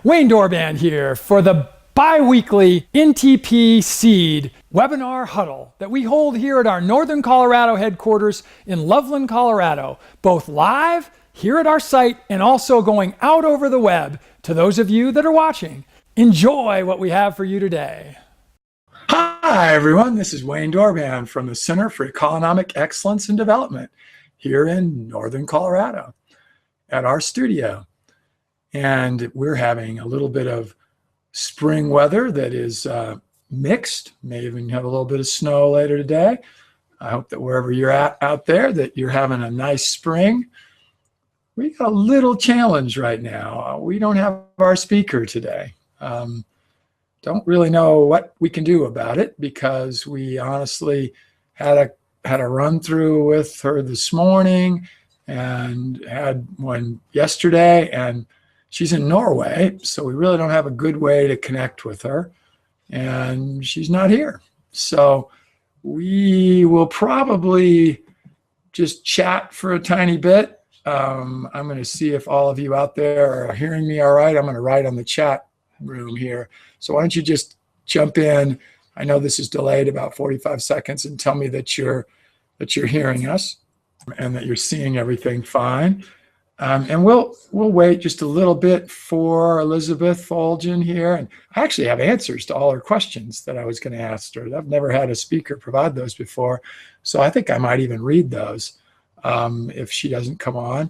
Wayne Dorban here for the bi-weekly NTP CEED webinar huddle that we hold here at our Northern Colorado headquarters in Loveland, Colorado, both live here at our site and also going out over the web to those of you that are watching. Enjoy what we have for you today. Hi, everyone. This is Wayne Dorban from the Center for Economic Excellence and Development here in Northern Colorado at our studio. And we're having a little bit of spring weather that is mixed. May even have a little bit of snow later today. I hope that wherever you're at out there that you're having a nice spring. We got a little challenge right now. We don't have our speaker today. Don't really know what we can do about it because we honestly had a run through with her this morning and had one yesterday, and she's in Norway, so we really don't have a good way to connect with her, and she's not here. So we will probably just chat for a tiny bit. I'm going to see if all of you out there are hearing me all right. I'm going to write on the chat room here. So why don't you just jump in? I know this is delayed about 45 seconds, and tell me that you're hearing us and that you're seeing everything fine. And we'll wait just a little bit for Elizabeth Folgen here. And I actually have answers to all her questions that I was going to ask her. I've never had a speaker provide those before, so I think I might even read those if she doesn't come on.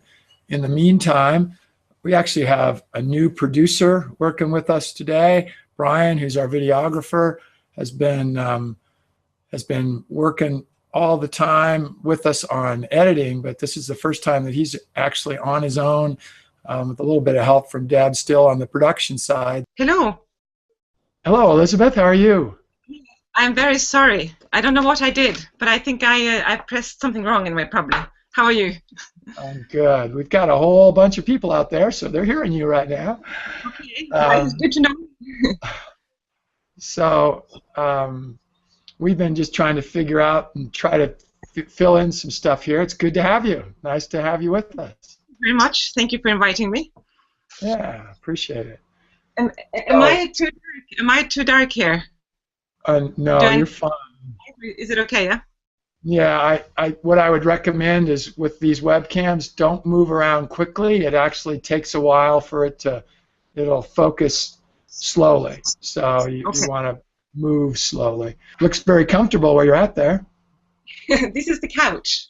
In the meantime, we actually have a new producer working with us today. Brian, who's our videographer, has been working all the time with us on editing, but this is the first time that he's actually on his own with a little bit of help from Deb still on the production side. Hello. Hello, Elizabeth. How are you? I'm very sorry. I don't know what I did, but I think I pressed something wrong anyway, probably. How are you? I'm good. We've got a whole bunch of people out there, so they're hearing you right now. Okay. It's good to know. So we've been just trying to figure out and try to fill in some stuff here. It's good to have you. Nice to have you with us. Thank you very much. Thank you for inviting me. Yeah, appreciate it. Am I too dark? Am I too dark here? No, you're fine. Is it okay? Yeah. Yeah, what I would recommend is with these webcams, don't move around quickly. It actually takes a while for it'll focus slowly. So you want to move slowly. Looks very comfortable where you're at there. This is the couch.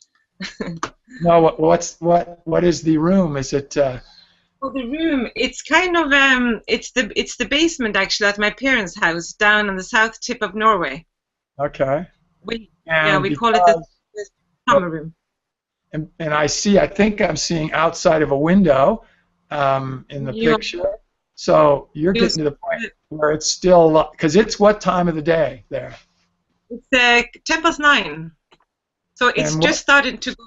No, what is the room? Is it? Well, the room. It's kind of it's the basement actually at my parents' house down on the south tip of Norway. Okay. We call it the summer room. And I think I'm seeing outside of a window in the picture. So you're getting to the point where it's still, because it's what time of the day there? It's 9:10. So it's just started to go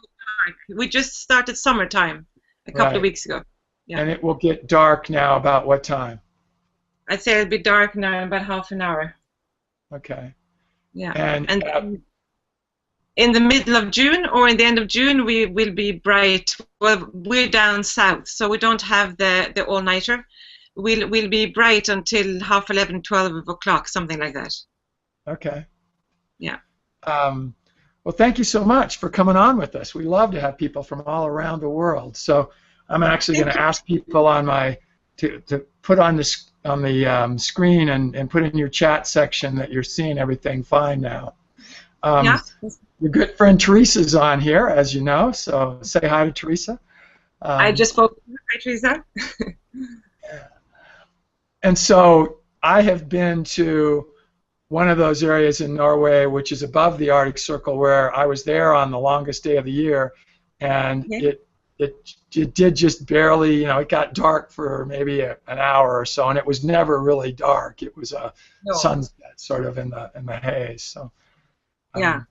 dark. We just started summertime a couple of weeks ago. Yeah. And it will get dark now about what time? I'd say it'll be dark now in about half an hour. Okay. Yeah. And in the middle of June or in the end of June, we will be bright. Well, we're down south, so we don't have the all-nighter. We'll be bright until 11:30, 12 o'clock, something like that. Okay. Yeah. Well, thank you so much for coming on with us. We love to have people from all around the world. So I'm actually going to ask people on to put on the screen and put in your chat section that you're seeing everything fine now. Yeah. Your good friend Teresa's on here, as you know, so say hi to Teresa. I just spoke to her. Hi, Teresa. And so I have been to one of those areas in Norway, which is above the Arctic Circle, where I was there on the longest day of the year, and it did just barely, it got dark for maybe an hour or so, and it was never really dark. It was a sunset sort of in the haze. So yeah.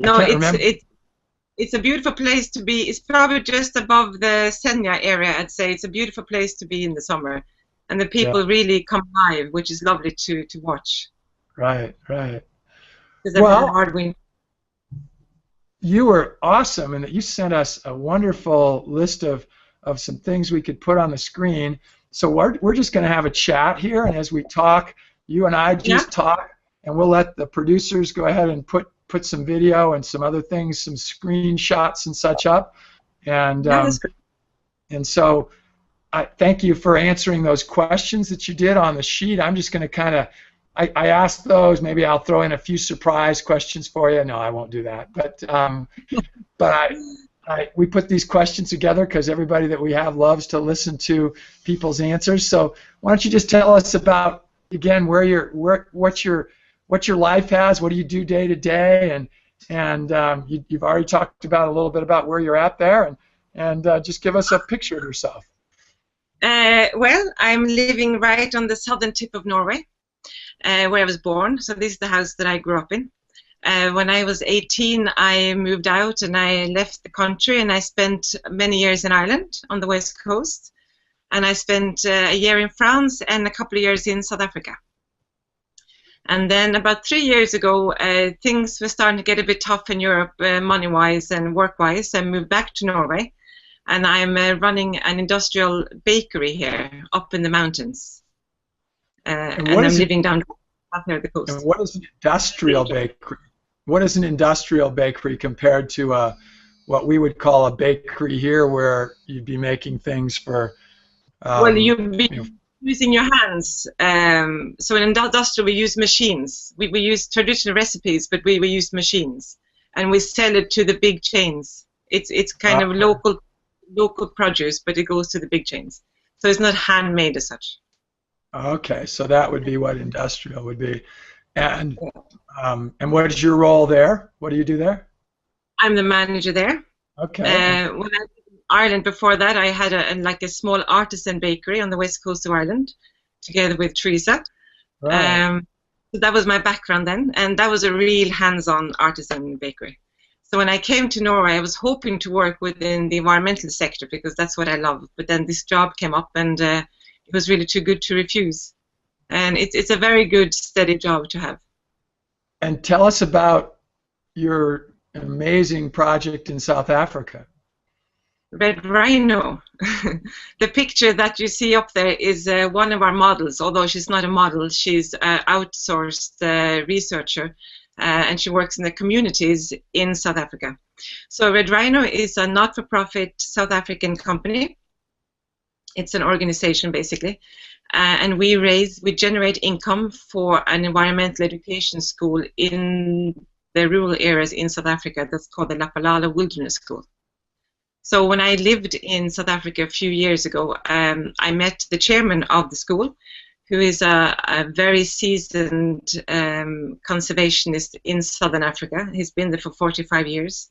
No, it's a beautiful place to be. It's probably just above the Senja area, I'd say. It's a beautiful place to be in the summer. And the people really come alive, which is lovely to watch. Right, right. Well, hard wind. You were awesome in that you sent us a wonderful list of some things we could put on the screen. So we're just going to have a chat here, and as we talk, you and I just talk, and we'll let the producers go ahead and put some video and some other things, some screenshots and such up. And and so I thank you for answering those questions that you did on the sheet. I'm just going to kind of I asked those. Maybe I'll throw in a few surprise questions for you. No, I won't do that. But we put these questions together because everybody that we have loves to listen to people's answers. So why don't you just tell us about, again, what your life has, what do you do day to day, and you've already talked about a little bit about where you're at there, and just give us a picture of yourself. Well, I'm living right on the southern tip of Norway, where I was born. So this is the house that I grew up in. When I was 18, I moved out and I left the country, and I spent many years in Ireland on the west coast, and I spent a year in France and a couple of years in South Africa. And then about 3 years ago, things were starting to get a bit tough in Europe, money-wise and work-wise. I moved back to Norway, and I'm running an industrial bakery here up in the mountains. And I'm living down near the coast. And what is an industrial bakery? What is an industrial bakery compared to what we would call a bakery here, where you'd be making things for? Well, you'd be using your hands. So in industrial, we use machines. We use traditional recipes, but we use machines, and we sell it to the big chains. It's kind of local produce, but it goes to the big chains. So it's not handmade as such. Okay, so that would be what industrial would be. And what is your role there? What do you do there? I'm the manager there. Okay. When I lived in Ireland before that, I had a small artisan bakery on the west coast of Ireland, together with Teresa. Right. So that was my background then, and that was a real hands-on artisan bakery. So when I came to Norway, I was hoping to work within the environmental sector because that's what I love. But then this job came up, and it was really too good to refuse. And it's a very good, steady job to have. And tell us about your amazing project in South Africa. Red Rhino. The picture that you see up there is one of our models, although she's not a model. She's an outsourced researcher, and she works in the communities in South Africa. So Red Rhino is a not-for-profit South African company. It's an organization, basically. And we generate income for an environmental education school in the rural areas in South Africa that's called the Lapalala Wilderness School. So when I lived in South Africa a few years ago, I met the chairman of the school, who is a very seasoned conservationist in Southern Africa. He's been there for 45 years.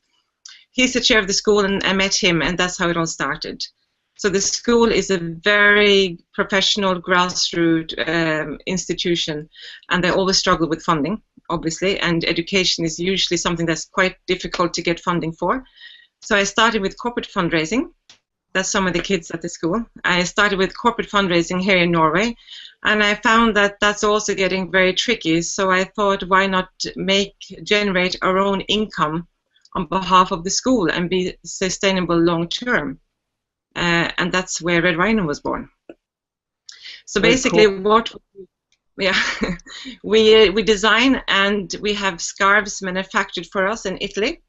He's the chair of the school, and I met him, and that's how it all started. So the school is a very professional, grassroots institution, and they always struggle with funding, obviously, and education is usually something that's quite difficult to get funding for. So I started with corporate fundraising. That's some of the kids at the school. I started with corporate fundraising here in Norway, and I found that that's also getting very tricky. So I thought, why not generate our own income on behalf of the school and be sustainable long term? And that's where Red Rhino was born. So basically, we design, and we have scarves manufactured for us in Italy,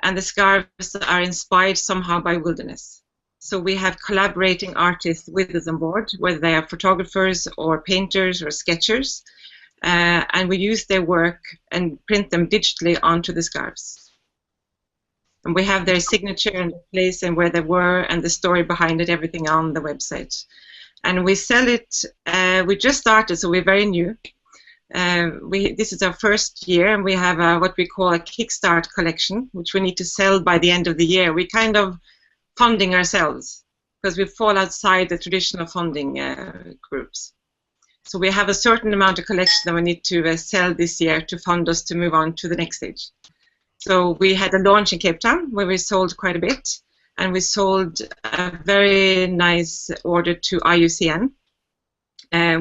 and the scarves are inspired somehow by wilderness. So we have collaborating artists with us on board, whether they are photographers or painters or sketchers, and we use their work and print them digitally onto the scarves. And we have their signature and the place and where they were and the story behind it, everything on the website. And we sell it, we just started, so we're very new. This is our first year, and we have what we call a Kickstart collection, which we need to sell by the end of the year. We're kind of funding ourselves because we fall outside the traditional funding groups. So we have a certain amount of collection that we need to sell this year to fund us to move on to the next stage. So we had a launch in Cape Town where we sold quite a bit, and we sold a very nice order to IUCN,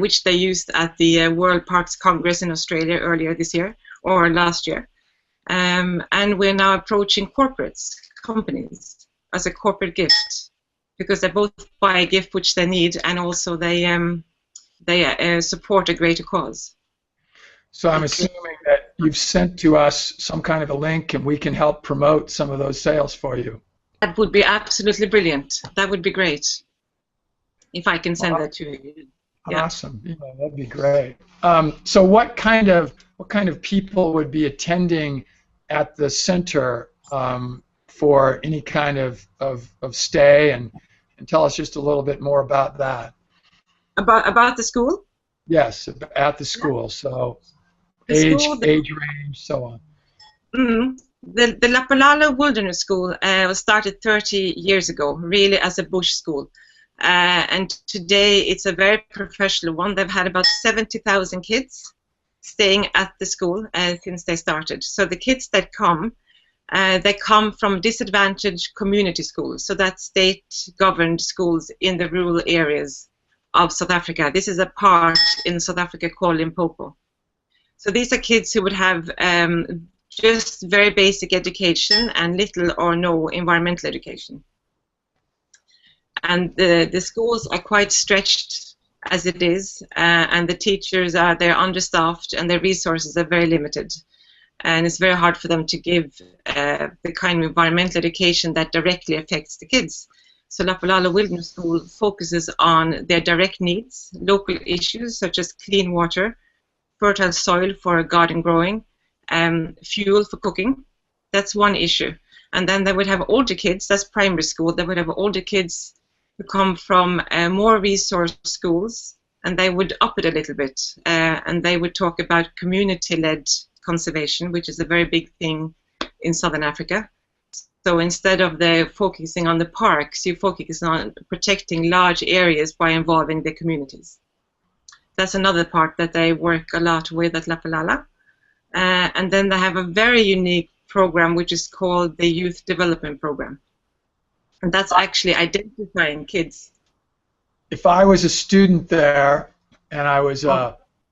which they used at the World Parks Congress in Australia earlier this year, or last year. And we're now approaching companies, as a corporate gift, because they both buy a gift which they need, and also they support a greater cause. So I'm assuming that you've sent to us some kind of a link, and we can help promote some of those sales for you. That would be absolutely brilliant. That would be great if I can send that to you. Yeah. Awesome. Yeah, that'd be great. So what kind of people would be attending at the center for any kind of stay, and tell us just a little bit more about that. About the school? Yes, at the school. So The age range, so on. Mm-hmm. The Lapalala Wilderness School was started 30 years ago, really as a bush school. And today it's a very professional one. They've had about 70,000 kids staying at the school since they started. So the kids that come, they come from disadvantaged community schools, so that's state-governed schools in the rural areas of South Africa. This is a part in South Africa called Limpopo. So these are kids who would have just very basic education and little or no environmental education. And the schools are quite stretched as it is, and the teachers they're understaffed, and their resources are very limited. And it's very hard for them to give the kind of environmental education that directly affects the kids. So Lapalala Wilderness School focuses on their direct needs, local issues such as clean water, fertile soil for garden growing, fuel for cooking. That's one issue. And then they would have older kids, that's primary school, they would have older kids who come from more resource schools, and they would up it a little bit, and they would talk about community-led conservation, which is a very big thing in Southern Africa. So instead of focusing on the parks, you focus on protecting large areas by involving the communities. That's another part that they work a lot with at Lapalala. And then they have a very unique program which is called the Youth Development Program. And that's actually identifying kids. If I was a student there and I was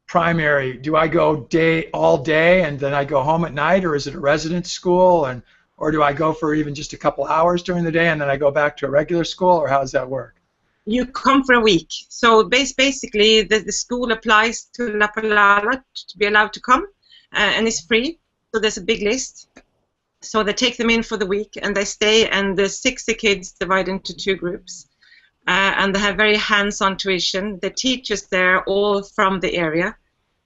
primary, do I go all day and then I go home at night, or is it a residence school, or do I go for even just a couple hours during the day and then I go back to a regular school, or how does that work? You come for a week. So basically the school applies to Lapalala to be allowed to come, and it's free. So there's a big list. So they take them in for the week and they stay, and the 60 kids divide into 2 groups. And they have very hands-on tuition. The teachers there are all from the area,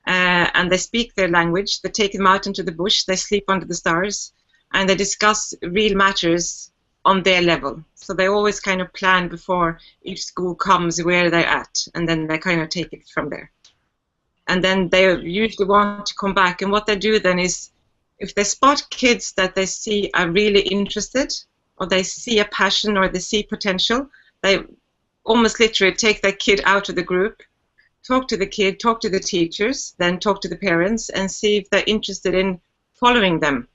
and they speak their language. They take them out into the bush, they sleep under the stars, and they discuss real matters on their level. So they always kind of plan before each school comes where they're at, and then they kind of take it from there. And then they usually want to come back, and what they do then is, if they spot kids that they see are really interested, or they see a passion, or they see potential, they almost literally take that kid out of the group, talk to the kid, talk to the teachers, then talk to the parents, and see if they're interested in following them.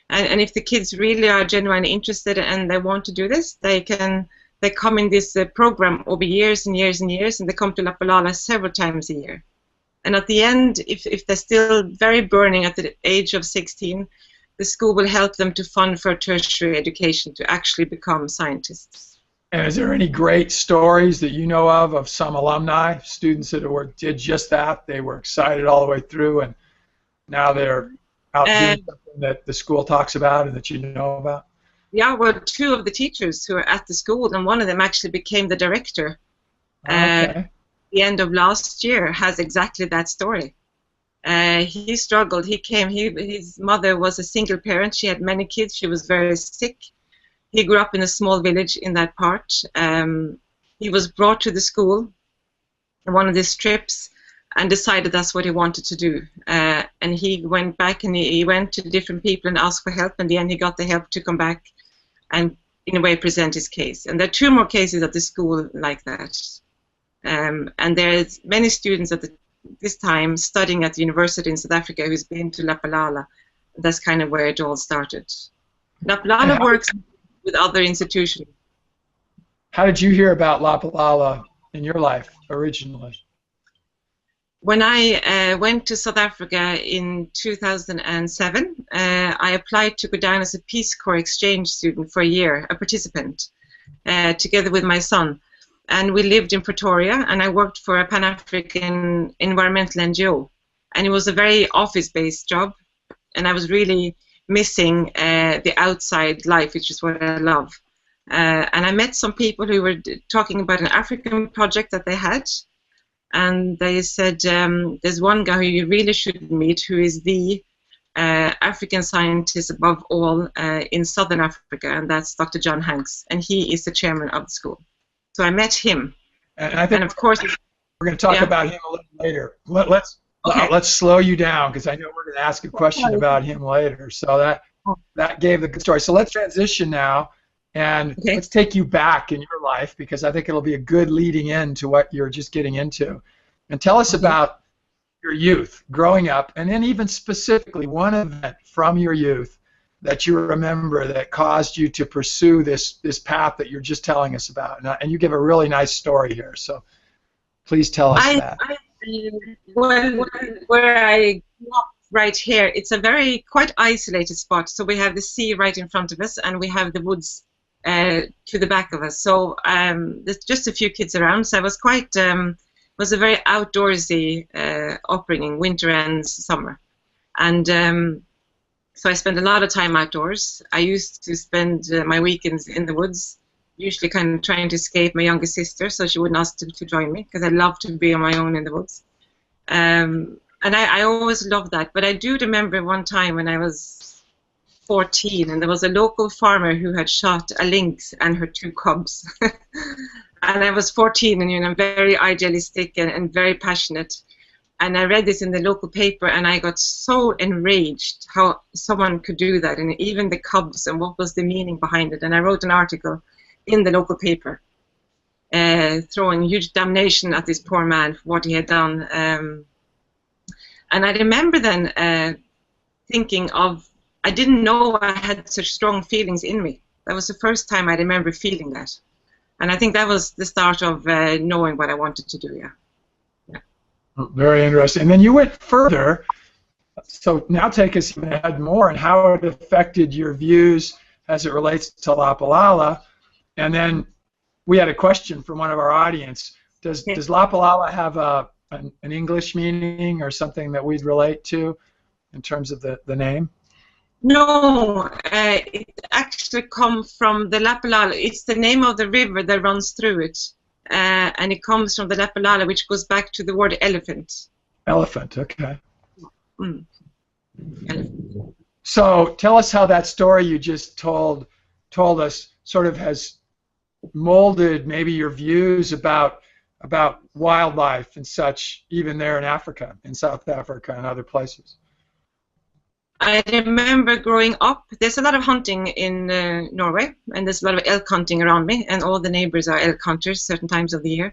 And if the kids really are genuinely interested and they want to do this, they come in this program over years and years and years, and they come to Lapalala several times a year. And at the end, if they're still very burning at the age of 16, the school will help them to fund for tertiary education to actually become scientists. And is there any great stories that you know of some alumni, students that did just that? They were excited all the way through, and now they're out doing something that the school talks about and that you know about? Yeah, well, 2 of the teachers who are at the school, and one of them actually became the director. Okay. The end of last year, has exactly that story. He struggled. His mother was a single parent. She had many kids. She was very sick. He grew up in a small village in that part. He was brought to the school on one of these trips and decided that's what he wanted to do. And he went back and he went to different people and asked for help. In the end, he got the help to come back and, in a way, present his case. And there are 2 more cases at the school like that. And there's many students at this time studying at the university in South Africa who's been to Lapalala. That's kind of where it all started. Lapalala works with other institutions. How did you hear about Lapalala in your life originally? When I went to South Africa in 2007, I applied to go down as a Peace Corps exchange student for a year, a participant. together with my son. And we lived in Pretoria, and I worked for a Pan-African environmental NGO. And it was a very office-based job, and I was really missing the outside life, which is what I love. And I met some people who were talking about an African project that they had, and they said, there's one guy who you really should meet, who is the African scientist above all in Southern Africa, and that's Dr. John Hanks, and he is the chairman of the school. So I met him, and I think, and of course, we're going to talk about him a little later. Let's slow you down, because I know we're going to ask a question about him later. So that gave the good story. So let's transition now, and let's take you back in your life, because I think it'll be a good leading in to what you're just getting into. And tell us about your youth, growing up, and then even specifically one event from your youth that you remember that caused you to pursue this path that you're just telling us about. And you give a really nice story here, so please tell us that. Where I grew up right here, it's a quite isolated spot. So we have the sea right in front of us, and we have the woods to the back of us. So there's just a few kids around. So I was was a very outdoorsy upbringing, winter and summer. And so I spent a lot of time outdoors. I used to spend my weekends in the woods, usually kind of trying to escape my younger sister so she wouldn't ask to join me, because I love to be on my own in the woods. And I always loved that. But I do remember one time when I was 14, and there was a local farmer who had shot a lynx and her 2 cubs. And I was 14, and very idealistic and very passionate. And I read this in the local paper, and I got so enraged how someone could do that, and even the cubs, and what was the meaning behind it. And I wrote an article in the local paper, throwing huge damnation at this poor man for what he had done. And I remember then thinking I didn't know I had such strong feelings in me. That was the first time I remember feeling that. And I think that was the start of knowing what I wanted to do, yeah. Very interesting. And then you went further. So now take us even ahead more and how it affected your views as it relates to Lapalala. And then we had a question from one of our audience. Does Lapalala have an English meaning or something that we'd relate to in terms of the name? No, it actually comes from the Lapalala. It's the name of the river that runs through it. And it comes from the Lapalala, which goes back to the word elephant. Elephant, okay. Elephant. So tell us how that story you just told us sort of has molded maybe your views about wildlife and such, even there in Africa, in South Africa and other places. I remember growing up, there's a lot of hunting in Norway, and there's a lot of elk hunting around me, and all the neighbors are elk hunters certain times of the year,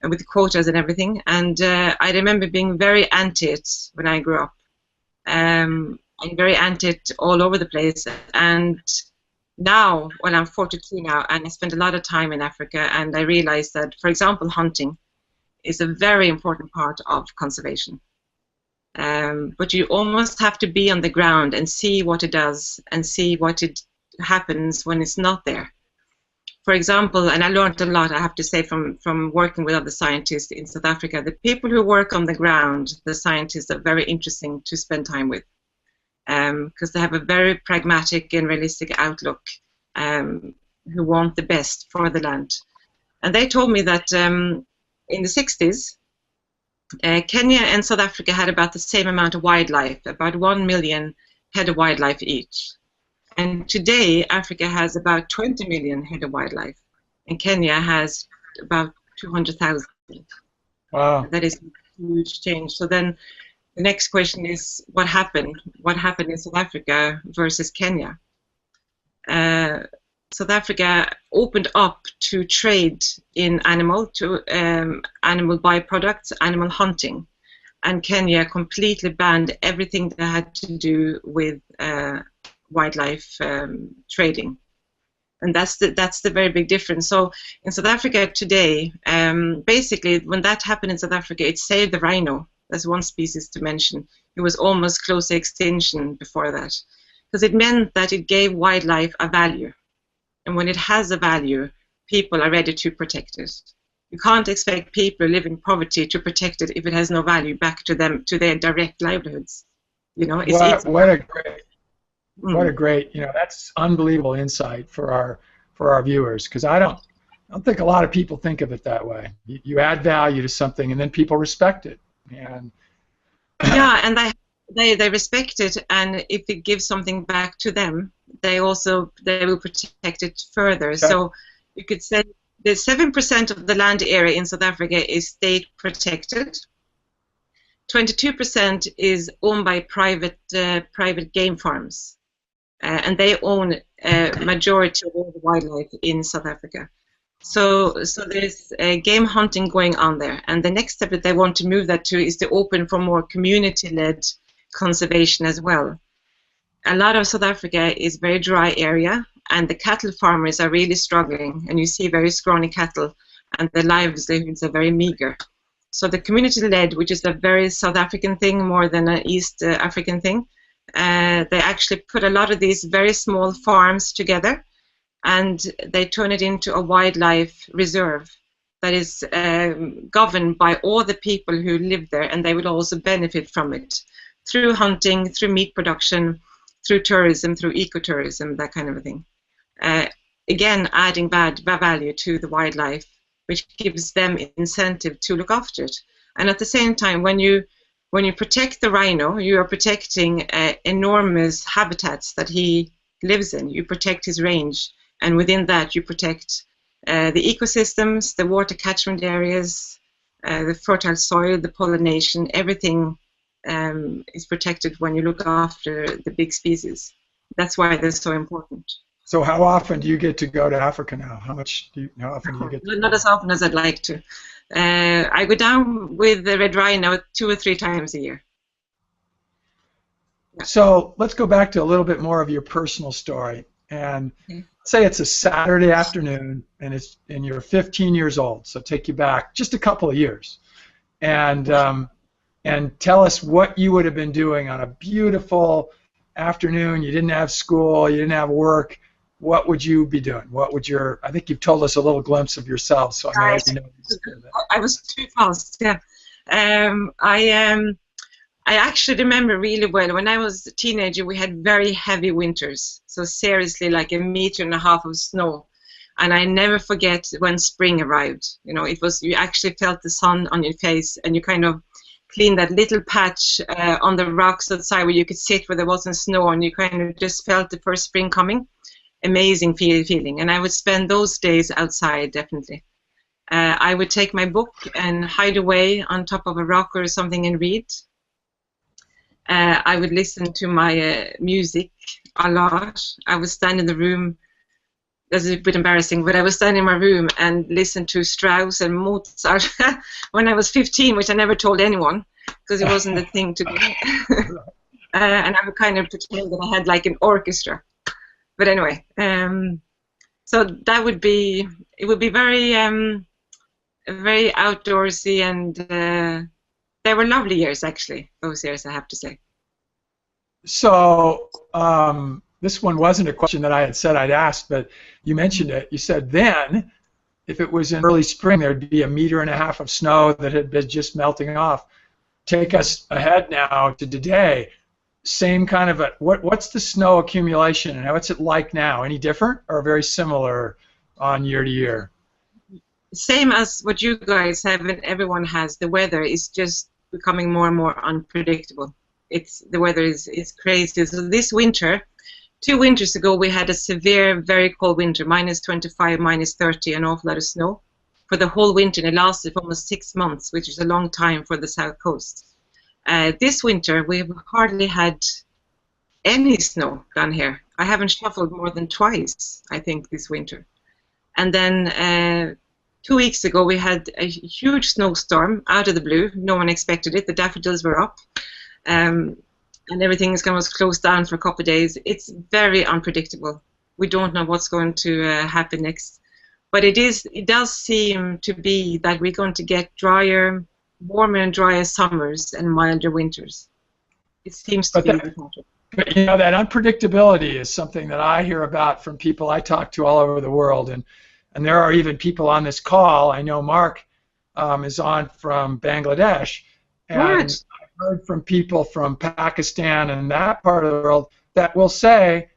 and with quotas and everything. And I remember being very anti it when I grew up. I'm very anti it all over the place. And now, well, I'm 42 now, and I spend a lot of time in Africa, and I realized that, for example, hunting is a very important part of conservation. But you almost have to be on the ground and see what it does and see what it happens when it's not there. For example, and I learned a lot, I have to say, from working with other scientists in South Africa, the people who work on the ground, the scientists, are very interesting to spend time with, because they have a very pragmatic and realistic outlook, who want the best for the land. And they told me that in the 60s, Kenya and South Africa had about the same amount of wildlife, about 1 million head of wildlife each. And today, Africa has about 20 million head of wildlife, and Kenya has about 200,000. Wow. That is a huge change. So then the next question is, what happened? What happened in South Africa versus Kenya? South Africa opened up to trade in animal byproducts, animal hunting, and Kenya completely banned everything that had to do with wildlife trading, and that's the very big difference. So in South Africa today, basically, when that happened in South Africa, it saved the rhino. That's one species to mention. It was almost close to extinction before that, because it meant that it gave wildlife a value. And when it has a value, people are ready to protect it. You can't expect people who live in poverty to protect it if it has no value back to them, to their direct livelihoods. You know, what a great, you know, that's unbelievable insight for our viewers, because I don't think a lot of people think of it that way. You add value to something, and then people respect it. And yeah, and they respect it, and if it gives something back to them, they will protect it further. Okay. So you could say the 7% of the land area in South Africa is state protected. 22% is owned by private game farms, and they own a majority of all the wildlife in South Africa. So there's game hunting going on there, and the next step that they want to move that to is to open for more community-led conservation as well. A lot of South Africa is very dry area, and the cattle farmers are really struggling, and you see very scrawny cattle, and their livelihoods are very meager. So the community-led, which is a very South African thing more than an East African thing, they actually put a lot of these very small farms together, and they turn it into a wildlife reserve that is governed by all the people who live there, and they will also benefit from it through hunting, through meat production, through tourism, through ecotourism, that kind of a thing. Again, adding value to the wildlife, which gives them incentive to look after it. And at the same time, when you protect the rhino, you are protecting enormous habitats that he lives in. You protect his range, and within that you protect the ecosystems, the water catchment areas, the fertile soil, the pollination, everything is protected when you look after the big species. That's why they're so important. So how often do you get to go to Africa now? How often do you get to Not as often as I'd like to. I go down with the red rhino 2 or 3 times a year. Yeah. So let's go back to a little bit more of your personal story. And say it's a Saturday afternoon, and you're 15 years old. So take you back just a couple of years, and tell us what you would have been doing on a beautiful afternoon. You didn't have school, you didn't have work. What would you be doing? I think you've told us a little glimpse of yourself, so I may know. I was too fast, yeah. I actually remember really well, when I was a teenager, we had very heavy winters. So seriously, like 1.5 meters of snow. And I never forget when spring arrived. You know, you actually felt the sun on your face, and you kind of cleaned that little patch on the rocks outside where you could sit where there wasn't snow, and you kind of just felt the first spring coming. Amazing feeling. And I would spend those days outside, definitely. I would take my book and hide away on top of a rock or something and read. I would listen to my music a lot. I would stand in the room. That's a bit embarrassing, but I would stand in my room and listen to Strauss and Mozart when I was 15, which I never told anyone because it wasn't the thing to do. And I would kind of pretend that I had like an orchestra. But anyway, so that would be, it would be very, very outdoorsy, and they were lovely years, actually, those years, I have to say. So this one wasn't a question that I had said I'd ask, but you mentioned it. You said then, if it was in early spring, there'd be 1.5 meters of snow that had been just melting off. Take us ahead now to today. Same kind of what's the snow accumulation, and what's it like now? Any different or very similar on year to year? Same as what you guys have and everyone has. The weather is just becoming more and more unpredictable. The weather is crazy. So this winter, 2 winters ago, we had a severe, very cold winter, -25, -30, an awful lot of snow for the whole winter, and it lasted for almost 6 months, which is a long time for the South Coast. This winter, we've hardly had any snow down here. I haven't shoveled more than twice, I think, this winter. And then 2 weeks ago, we had a huge snowstorm out of the blue. No one expected it. The daffodils were up, and everything was closed down for a couple of days. It's very unpredictable. We don't know what's going to happen next. But it does seem to be that we're going to get warmer and drier summers and milder winters. It seems to be the pattern. But you know, that unpredictability is something that I hear about from people I talk to all over the world, and And there are even people on this call. I know Mark is on from Bangladesh, and I've heard from people from Pakistan and that part of the world that will say,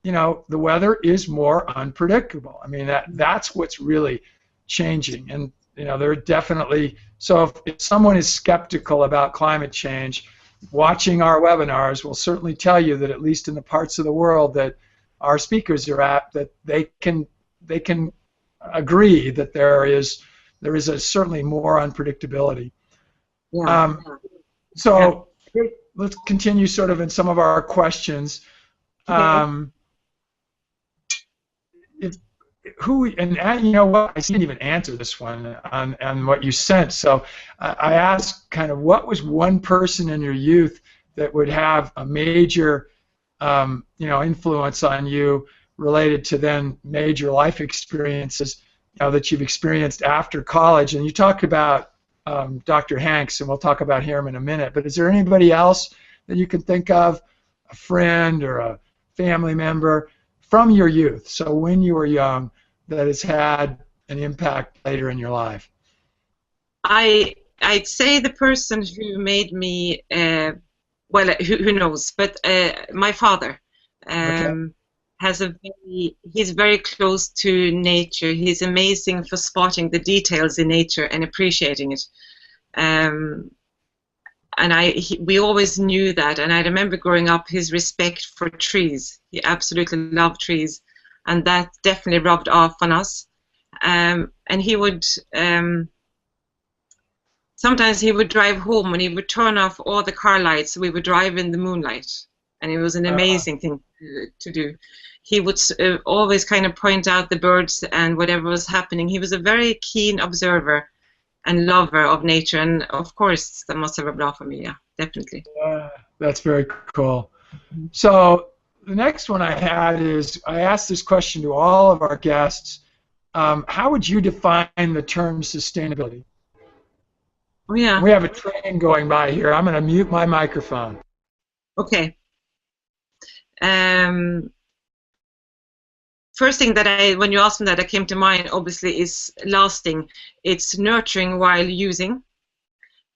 you know, the weather is more unpredictable. I mean, that's what's really changing. And, you know, there are definitely, so if someone is skeptical about climate change, watching our webinars will certainly tell you that at least in the parts of the world that our speakers are at, that they can agree that there is certainly more unpredictability. Yeah. So let's continue sort of in some of our questions. You know what, I didn't even answer this one on what you sent. So I asked kind of what was one person in your youth that would have a major you know, influence on you related to then major life experiences, you know, that you've experienced after college. And you talked about Dr. Hanks, and we'll talk about him in a minute. But is there anybody else that you can think of, a friend or a family member from your youth, so when you were young, that has had an impact later in your life? I'd say the person who made me, well, who knows, but my father he's very close to nature. He's amazing for spotting the details in nature and appreciating it. And we always knew that, and I remember growing up his respect for trees. He absolutely loved trees, and that definitely rubbed off on us. And he would sometimes he would drive home and he would turn off all the car lights, so we would drive in the moonlight, and it was an amazing thing to do. He would always kind of point out the birds and whatever was happening. He was a very keen observer and lover of nature, and of course that must have rubbed off on me. Yeah, definitely. That's very cool. So the next one I had is, I asked this question to all of our guests. How would you define the term sustainability? Oh, yeah. We have a train going by here. I'm going to mute my microphone. Okay. First thing that when you asked me that came to mind, obviously, is lasting. It's nurturing while using,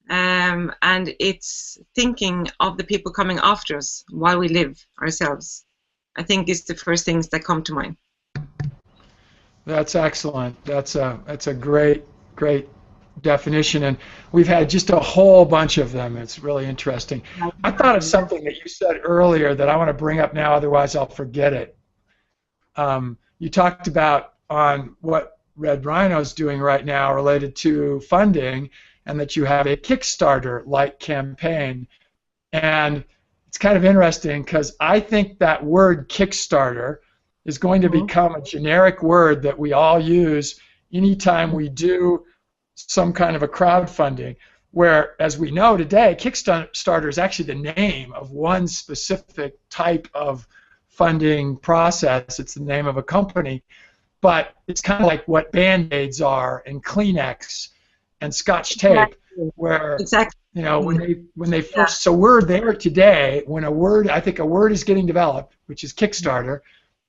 and it's thinking of the people coming after us while we live ourselves. I think it's the first things that come to mind. That's excellent. That's a great definition, and we've had just a whole bunch of them. It's really interesting. I thought of something that you said earlier that I want to bring up now, otherwise I'll forget it. You talked about on what Red Rhino's doing right now related to funding, and that you have a Kickstarter-like campaign. And it's kind of interesting because I think that word Kickstarter is going to become a generic word that we all use anytime we do some kind of a crowdfunding, where, as we know today, Kickstarter is actually the name of one specific type of funding process. It's the name of a company, but it's kind of like what Band-Aids are, and Kleenex, and Scotch tape, where you know, when they first, so we're there today when I think a word is getting developed, which is Kickstarter,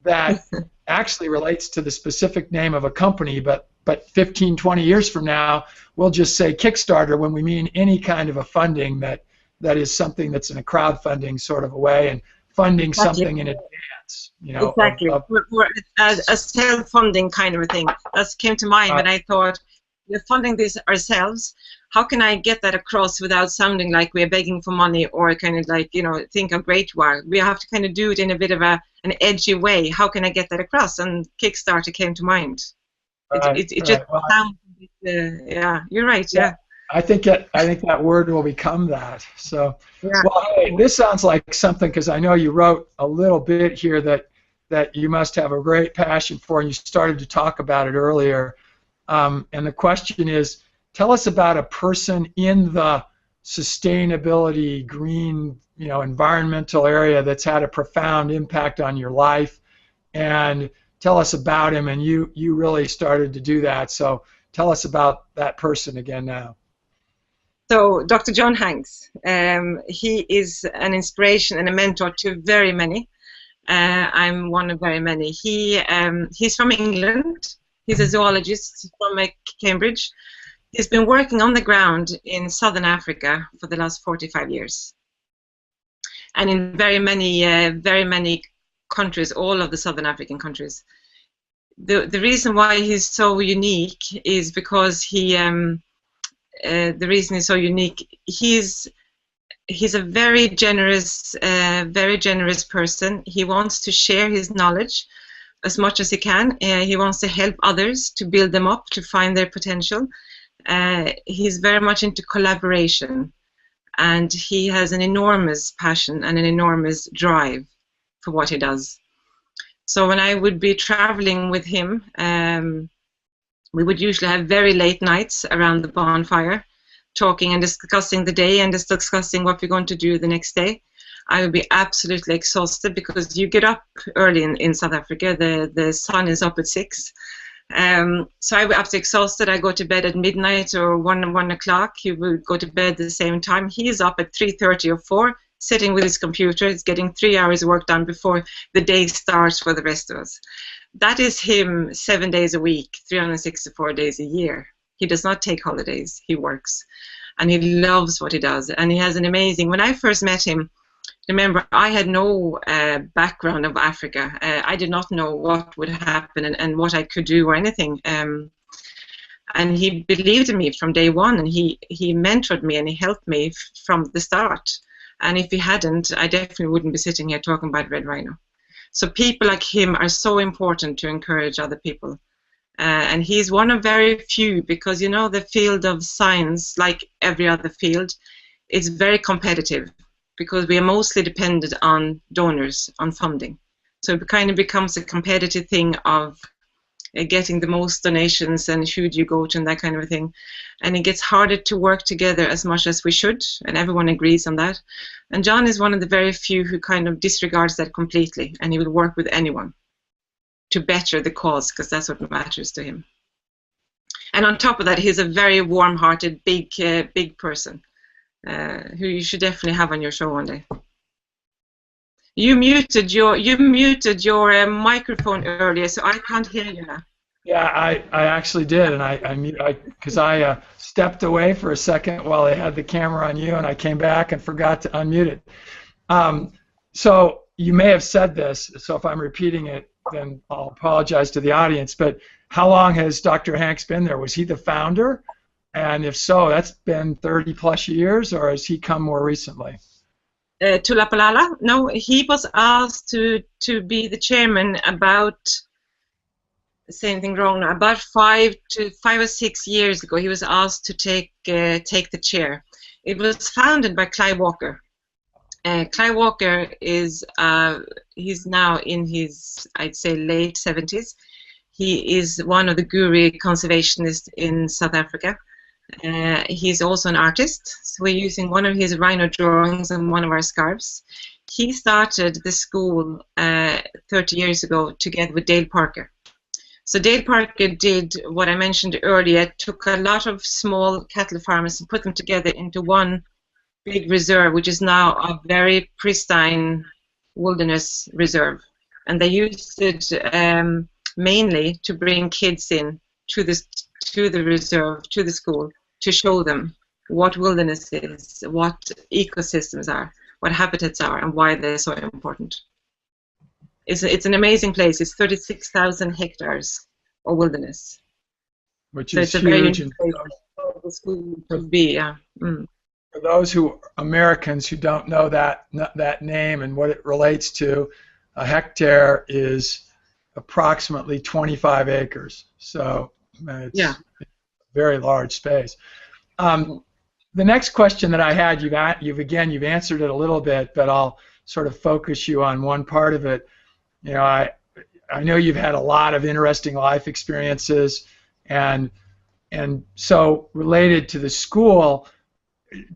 that actually relates to the specific name of a company, but 15, 20 years from now, we'll just say Kickstarter when we mean any kind of a funding that is something that's in a crowdfunding sort of a way, and funding something in advance, you know. Exactly. A self-funding kind of a thing. That came to mind when I thought, we're funding this ourselves. How can I get that across without sounding like we're begging for money, or kind of like, you know, think how great you are? We have to kind of do it in a bit of an edgy way. How can I get that across? And Kickstarter came to mind. It just sounds. Yeah, you're right. Yeah. I think that word will become that. So, well, hey, this sounds like something, because I know you wrote a little bit here that you must have a great passion for, and you started to talk about it earlier. And the question is, tell us about a person in the sustainability, green, you know, environmental area that's had a profound impact on your life, and tell us about him. And you really started to do that. So tell us about that person again now. So Dr. John Hanks, he is an inspiration and a mentor to very many. I'm one of very many. He's from England, He's a zoologist from Cambridge. He's been working on the ground in southern Africa for the last 45 years. And in very many countries, all of the southern African countries. The reason why he's so unique is because the reason he's so unique, he's a very generous person. He wants to share his knowledge as much as he can. He wants to help others, to build them up, to find their potential. He's very much into collaboration, and he has an enormous passion and an enormous drive for what he does. So when I would be traveling with him, we would usually have very late nights around the bonfire, talking and discussing the day and just discussing what we're going to do the next day. I would be absolutely exhausted because you get up early in South Africa. The sun is up at 6. So I would be absolutely exhausted. I go to bed at midnight or 1 o'clock. He would go to bed at the same time. He is up at 3:30 or 4, sitting with his computer. He's getting 3 hours of work done before the day starts for the rest of us. That is him 7 days a week, 364 days a year. He does not take holidays. He works. And he loves what he does. And he has an amazing... When I first met him, remember, I had no background of Africa. I did not know what would happen and what I could do or anything. And he believed in me from day one, and he mentored me and he helped me from the start. And if he hadn't, I definitely wouldn't be sitting here talking about red rhino. So people like him are so important to encourage other people. And he's one of very few, because, you know, the field of science, like every other field, is very competitive, because we are mostly dependent on donors, on funding. So it kind of becomes a competitive thing of getting the most donations and who do you go to and that kind of a thing. And it gets harder to work together as much as we should, and everyone agrees on that. And John is one of the very few who kind of disregards that completely, and he will work with anyone to better the cause, because that's what matters to him. And on top of that, he's a very warm-hearted, big person who you should definitely have on your show one day. You muted your microphone earlier, so I can't hear you now. Yeah, I actually did, and because I stepped away for a second while I had the camera on you, and I came back and forgot to unmute it. So you may have said this, so if I'm repeating it, then I'll apologize to the audience. But how long has Dr. Hanks been there? Was he the founder? And if so, that's been 30+ years, or has he come more recently? Tulapalala? No, he was asked to be the chairman about, saying anything wrong now, about 5 or 6 years ago. He was asked to take the chair. It was founded by Clive Walker. Clive Walker is he's now in his, I'd say, late 70s. He is one of the guru conservationists in South Africa. He's also an artist, so we're using one of his rhino drawings on one of our scarves. He started the school 30 years ago together with Dale Parker. So Dale Parker did what I mentioned earlier, took a lot of small cattle farmers and put them together into one big reserve, which is now a very pristine wilderness reserve. And they used it mainly to bring kids in to the reserve, to the school, to show them what wilderness is, what ecosystems are, what habitats are, and why they're so important. It's an amazing place. It's 36,000 hectares of wilderness. Which so is it's huge. A very place for the school to be, yeah. Mm. For those Americans who don't know that name and what it relates to, a hectare is approximately 25 acres. So it's a very large space. The next question that I had, you've answered it a little bit, but I'll sort of focus you on one part of it. You know, I know you've had a lot of interesting life experiences, and so related to the school,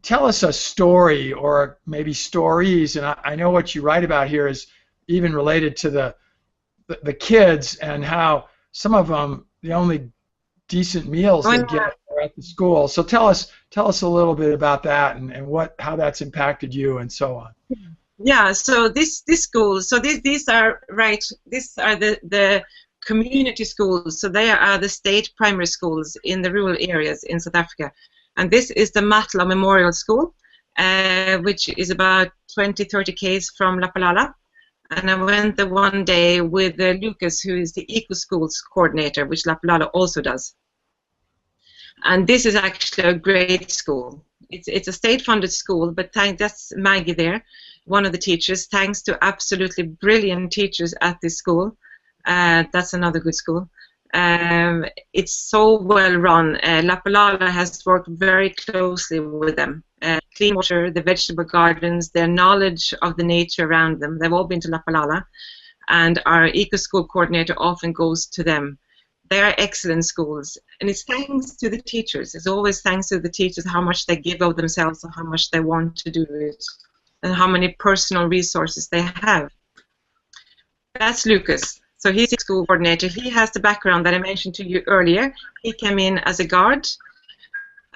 tell us a story, or maybe stories, and I know what you write about here is even related to the kids, and how some of them, the only decent meals they get are at the school. So tell us a little bit about that, and how that's impacted you, and so on. Yeah, so this school, so these are the community schools. So they are the state primary schools in the rural areas in South Africa. And this is the Matla Memorial School, which is about 20-30 k's from Lapalala. And I went there one day with Lucas, who is the Eco Schools coordinator, which Lapalala also does. And this is actually a great school. It's a state-funded school, but that's Maggie there, one of the teachers. Thanks to absolutely brilliant teachers at this school. That's another good school. It's so well run. Lapalala has worked very closely with them. Clean water, the vegetable gardens, their knowledge of the nature around them. They've all been to Lapalala, and our Eco School coordinator often goes to them. They are excellent schools, and it's thanks to the teachers. It's always thanks to the teachers how much they give of themselves and how much they want to do it, and how many personal resources they have. That's Lucas. So he's a school coordinator. He has the background that I mentioned to you earlier. He came in as a guard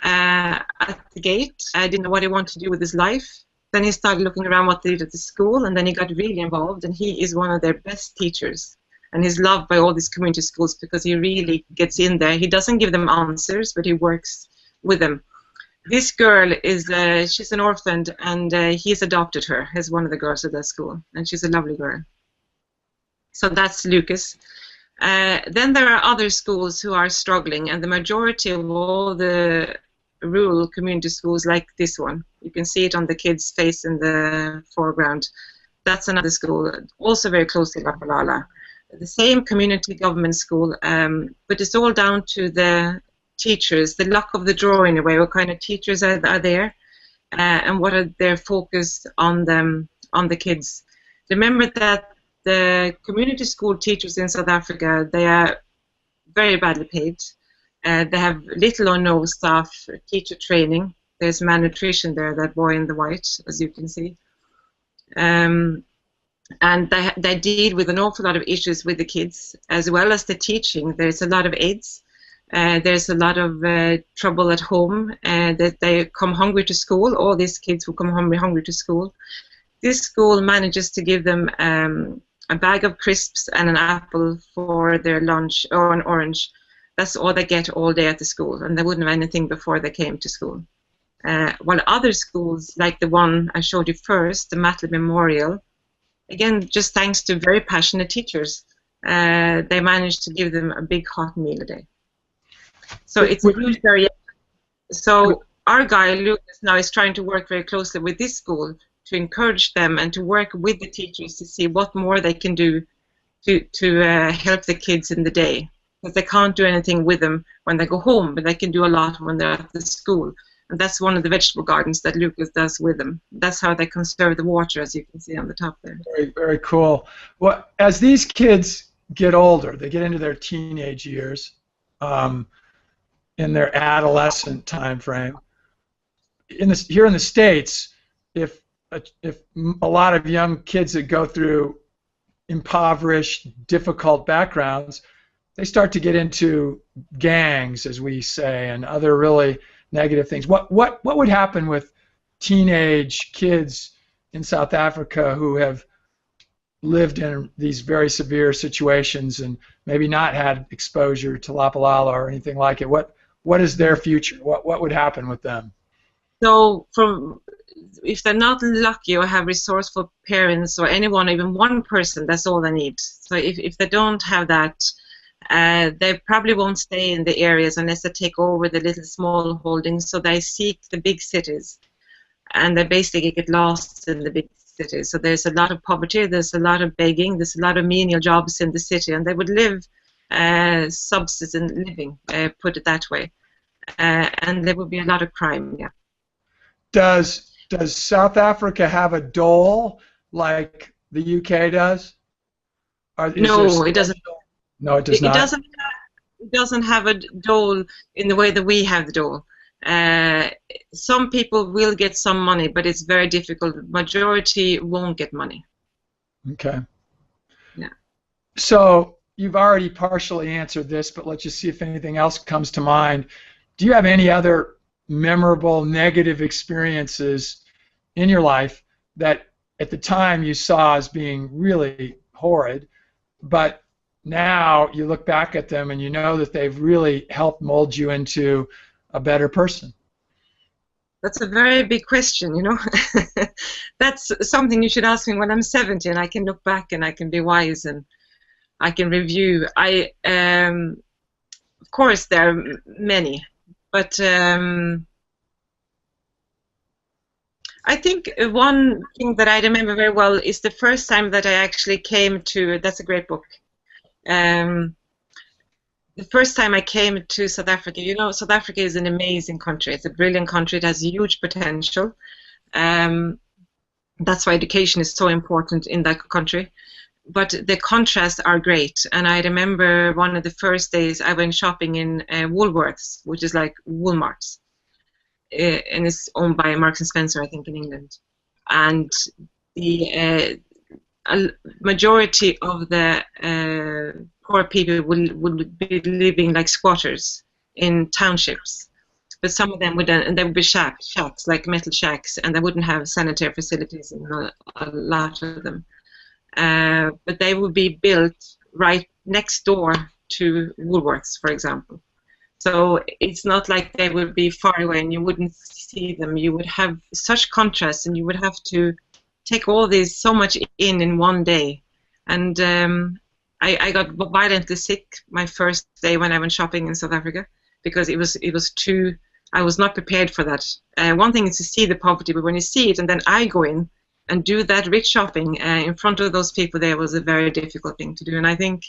at the gate. I didn't know what he wanted to do with his life. Then he started looking around what they did at the school, and then he got really involved, and he is one of their best teachers. And he's loved by all these community schools because he really gets in there. He doesn't give them answers, but he works with them. This girl is, she's an orphan, and he's adopted her as one of the girls at that school, and she's a lovely girl. So that's Lucas. Then there are other schools who are struggling, and the majority of all the rural community schools like this one, you can see it on the kid's face in the foreground. That's another school, also very close to Lapalala. The same community government school, but it's all down to the teachers, the luck of the draw in a way. What kind of teachers are there, and what are their focus on them, on the kids. Remember that the community school teachers in South Africa, they are very badly paid. They have little or no staff teacher training. There's malnutrition there, that boy in the white, as you can see. And they deal with an awful lot of issues with the kids, as well as the teaching. There's a lot of AIDS. There's a lot of trouble at home, that they come hungry to school. All these kids who come hungry to school. This school manages to give them a bag of crisps and an apple for their lunch, or an orange. That's all they get all day at the school, and they wouldn't have anything before they came to school. While other schools, like the one I showed you first, the Matla Memorial, again, just thanks to very passionate teachers, they managed to give them a big hot meal a day. So it's a huge variation. So our guy, Lucas, now is trying to work very closely with this school to encourage them and to work with the teachers to see what more they can do to help the kids in the day. Because they can't do anything with them when they go home, but they can do a lot when they're at the school. And that's one of the vegetable gardens that Lucas does with them. That's how they conserve the water, as you can see on the top there. Very, very cool. Well, as these kids get older, they get into their teenage years, in their adolescent time frame. Here in the States, if a lot of young kids that go through impoverished, difficult backgrounds, they start to get into gangs, as we say, and other really negative things. What would happen with teenage kids in South Africa who have lived in these very severe situations and maybe not had exposure to Lapalala or anything like it? What is their future? What would happen with them? So if they're not lucky or have resourceful parents or anyone, even one person, that's all they need. So if they don't have that, they probably won't stay in the areas unless they take over the little small holdings. So they seek the big cities, and they basically get lost in the big cities. So there's a lot of poverty, there's a lot of begging, there's a lot of menial jobs in the city, and they would live subsistence living, put it that way, and there would be a lot of crime. Yeah. Does South Africa have a dole like the UK does? No, it doesn't. No, it does not. It doesn't have a dole in the way that we have the dole. Some people will get some money, but it's very difficult. The majority won't get money. Okay. Yeah. So you've already partially answered this, but let's just see if anything else comes to mind. Do you have any other memorable negative experiences in your life that at the time you saw as being really horrid, but now you look back at them and you know that they've really helped mold you into a better person? That's a very big question, you know. That's something you should ask me when I'm 70 and I can look back and I can be wise and I can review. Of course, there are many, but I think one thing that I remember very well is the first time that I actually came to. That's a great book. The first time I came to South Africa, you know, South Africa is an amazing country. It's a brilliant country. It has huge potential. That's why education is so important in that country. But the contrasts are great. And I remember one of the first days I went shopping in Woolworths, which is like Walmart's. And it's owned by Marks and Spencer, I think, in England. And the majority of the poor people would be living like squatters in townships, but some of them would, and there would be shacks like metal shacks, and they wouldn't have sanitary facilities in a lot of them. But they would be built right next door to Woolworths, for example. So it's not like they would be far away and you wouldn't see them. You would have such contrast, and you would have to take all this so much in one day. And I got violently sick my first day when I went shopping in South Africa, because it was too, I was not prepared for that. One thing is to see the poverty, but when you see it and then I go in and do that rich shopping in front of those people there was a very difficult thing to do. And I think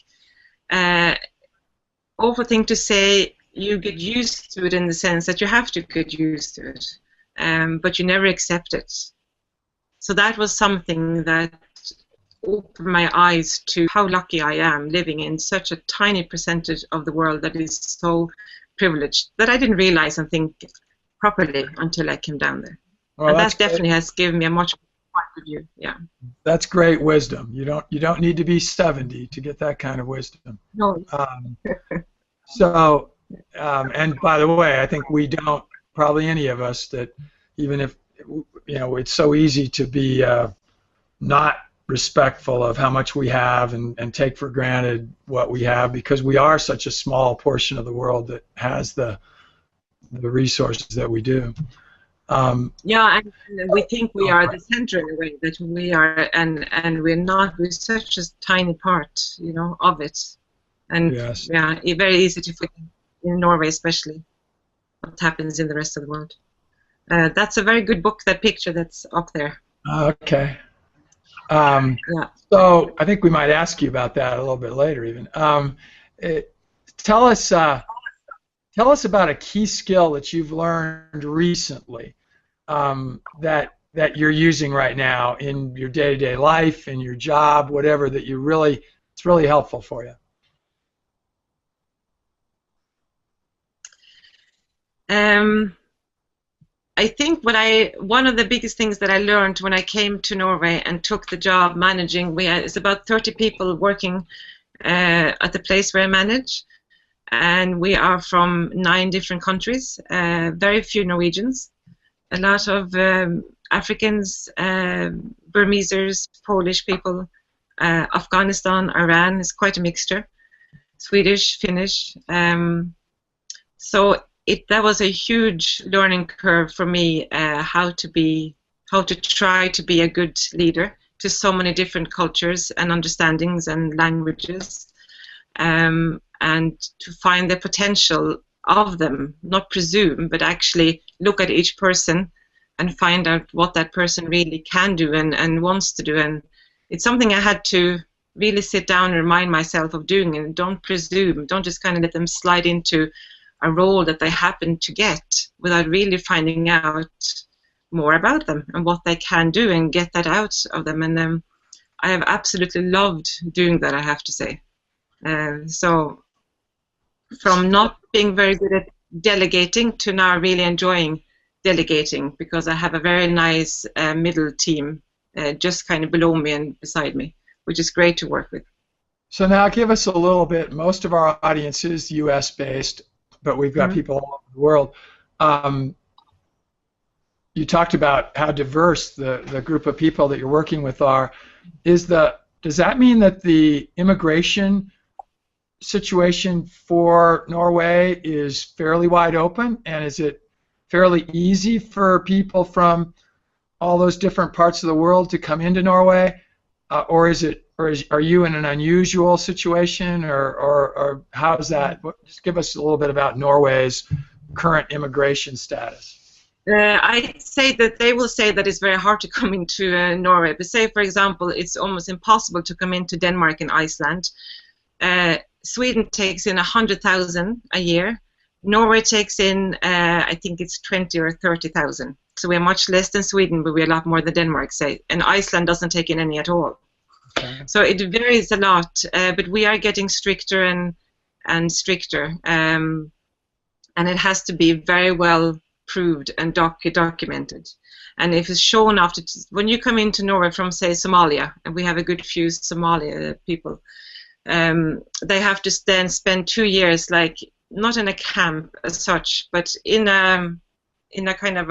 awful thing to say, you get used to it in the sense that you have to get used to it, but you never accept it. So that was something that opened my eyes to how lucky I am living in such a tiny percentage of the world that is so privileged, that I didn't realize and think properly until I came down there. Well, and that definitely has given me a much point of view. Yeah. That's great wisdom. You don't need to be 70 to get that kind of wisdom. No. And by the way, I think we don't, probably any of us, that even if, you know, it's so easy to be not respectful of how much we have and take for granted what we have, because we are such a small portion of the world that has the resources that we do. Yeah, and we think we are the center in a way, that we are, and we're not. We're such a tiny part, you know, of it. And yes. Yeah, it's very easy to forget, in Norway especially, what happens in the rest of the world. That's a very good book, that picture that's up there. Okay. Yeah. So I think we might ask you about that a little bit later even. Tell us about a key skill that you've learned recently that you're using right now in your day-to-day life, in your job, whatever, that it's really helpful for you. I think one of the biggest things that I learned when I came to Norway and took the job managing, it's about 30 people working at the place where I manage, and we are from 9 different countries, very few Norwegians, a lot of Africans, Burmesers, Polish people, Afghanistan, Iran is quite a mixture, Swedish, Finnish, so that was a huge learning curve for me, how to try to be a good leader to so many different cultures and understandings and languages, and to find the potential of them, not presume, but actually look at each person and find out what that person really can do and wants to do. And it's something I had to really sit down and remind myself of doing, and don't presume, don't just kind of let them slide into a role that they happen to get without really finding out more about them and what they can do and get that out of them. And I have absolutely loved doing that, I have to say. So from not being very good at delegating to now really enjoying delegating, because I have a very nice middle team just kind of below me and beside me, which is great to work with. So now give us a little bit, most of our audience is US based, but we've got people all over the world. You talked about how diverse the group of people that you're working with are. Does that mean that the immigration situation for Norway is fairly wide open, and is it fairly easy for people from all those different parts of the world to come into Norway, or are you in an unusual situation, or how's that? Just give us a little bit about Norway's current immigration status. I'd say that they will say that it's very hard to come into Norway. But say, for example, it's almost impossible to come into Denmark and Iceland. Sweden takes in 100,000 a year. Norway takes in, I think it's 20 or 30,000. So we're much less than Sweden, but we're a lot more than Denmark, say. And Iceland doesn't take in any at all. Okay. So it varies a lot, but we are getting stricter and stricter. And it has to be very well proved and documented. And if it's shown after, when you come into Norway from, say, Somalia, and we have a good few Somali people, they have to then spend 2 years, like, not in a camp as such, but in a kind of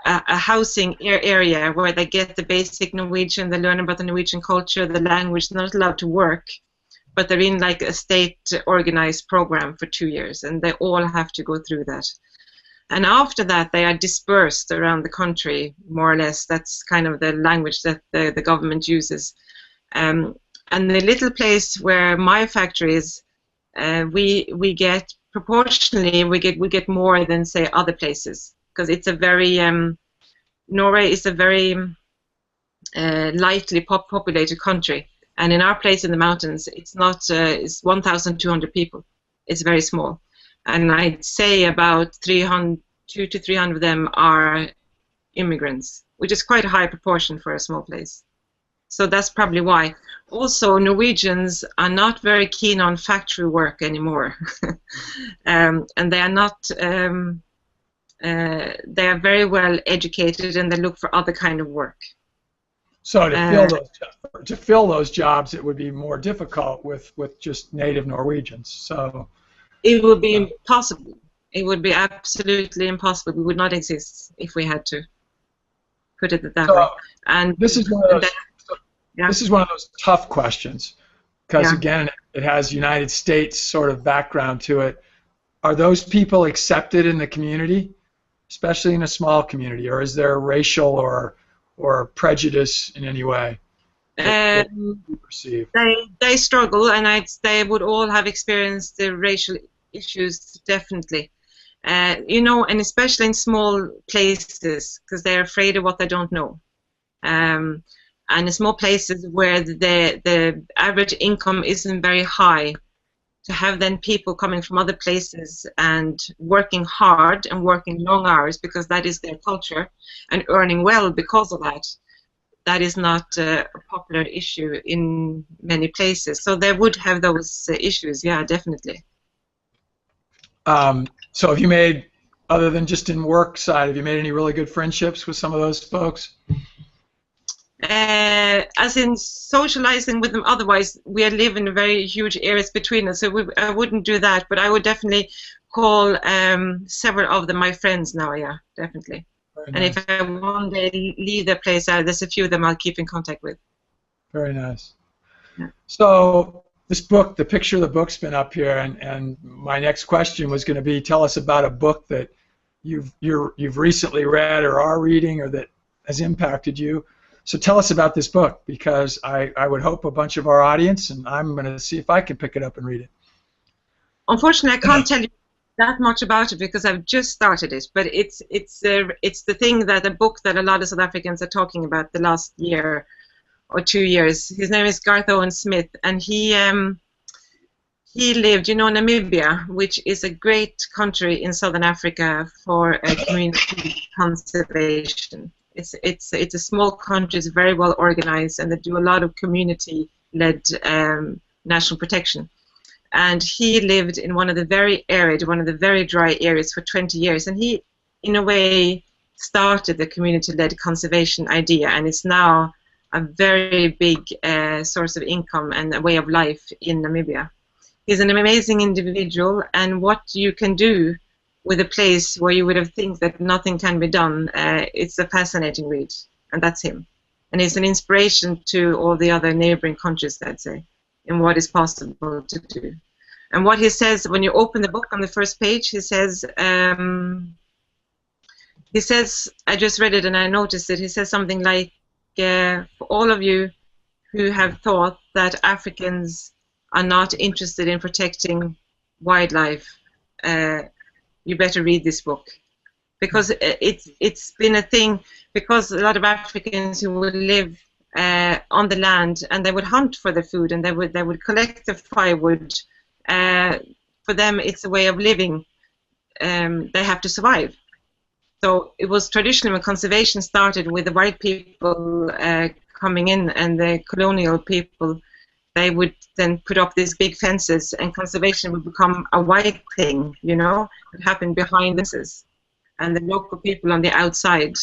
a housing area where they get the basic Norwegian, they learn about the Norwegian culture, the language. They're not allowed to work, but they're in like a state-organized program for 2 years, and they all have to go through that. And after that, they are dispersed around the country, more or less. That's kind of the language that the government uses. And the little place where my factory is, we get proportionally we get more than, say, other places, because it's a very Norway is a very lightly populated country, and in our place in the mountains, it's not it's 1,200 people. It's very small, and I'd say about 200 to 300 of them are immigrants, which is quite a high proportion for a small place. So that's probably why. Also, Norwegians are not very keen on factory work anymore, and they are not. They are very well educated, and they look for other kind of work. So to fill those jobs, it would be more difficult with just native Norwegians. So it would be impossible. It would be absolutely impossible. We would not exist if we had to put it that way. And this is one of those. This is one of those tough questions, because again, it has United States sort of background to it. Are those people accepted in the community, especially in a small community, or is there racial or prejudice in any way that you perceive? They struggle, and they would all have experienced the racial issues, definitely. You know, and especially in small places, because they're afraid of what they don't know. And in small places where the average income isn't very high, to have then people coming from other places and working hard and working long hours, because that is their culture, and earning well because of that, that is not a popular issue in many places. So they would have those issues, yeah, definitely. So have you made, other than just in work side, have you made any really good friendships with some of those folks? As in socializing with them, otherwise we live in very huge areas between us, so I wouldn't do that, but I would definitely call several of them my friends now, yeah, definitely. Very nice. And if I one day leave the place, there's a few of them I'll keep in contact with. Very nice. Yeah. So this book, the picture of the book's been up here, and my next question was going to be, tell us about a book that you've recently read or are reading, or that has impacted you. So tell us about this book, because I would hope a bunch of our audience, and I'm going to see if I can pick it up and read it. Unfortunately, I can't tell you that much about it because I've just started it. But it's the thing that a book that a lot of South Africans are talking about the last year or 2 years. His name is Garth Owen Smith, and he lived, you know, Namibia, which is a great country in Southern Africa for community conservation. It's a small country. It's very well organized, and they do a lot of community-led national protection. And he lived in one of the very arid, one of the very dry areas for 20 years, and he, in a way, started the community-led conservation idea, and it's now a very big source of income and a way of life in Namibia. He's an amazing individual, and what you can do with a place where you would have think that nothing can be done, it's a fascinating read, and that's him. And he's an inspiration to all the other neighboring countries, I'd say. in what is possible to do. And what he says, when you open the book on the first page, he says, I just read it and I noticed it, he says something like, for all of you who have thought that Africans are not interested in protecting wildlife, you better read this book. Because it's been a thing, because a lot of Africans who would live on the land and they would hunt for their food and they would collect the firewood. For them, it's a way of living. They have to survive. So it was traditionally when conservation started with the white people coming in and the colonial people, they would then put up these big fences and conservation would become a white thing, you know. It happened behind fences. And the local people on the outside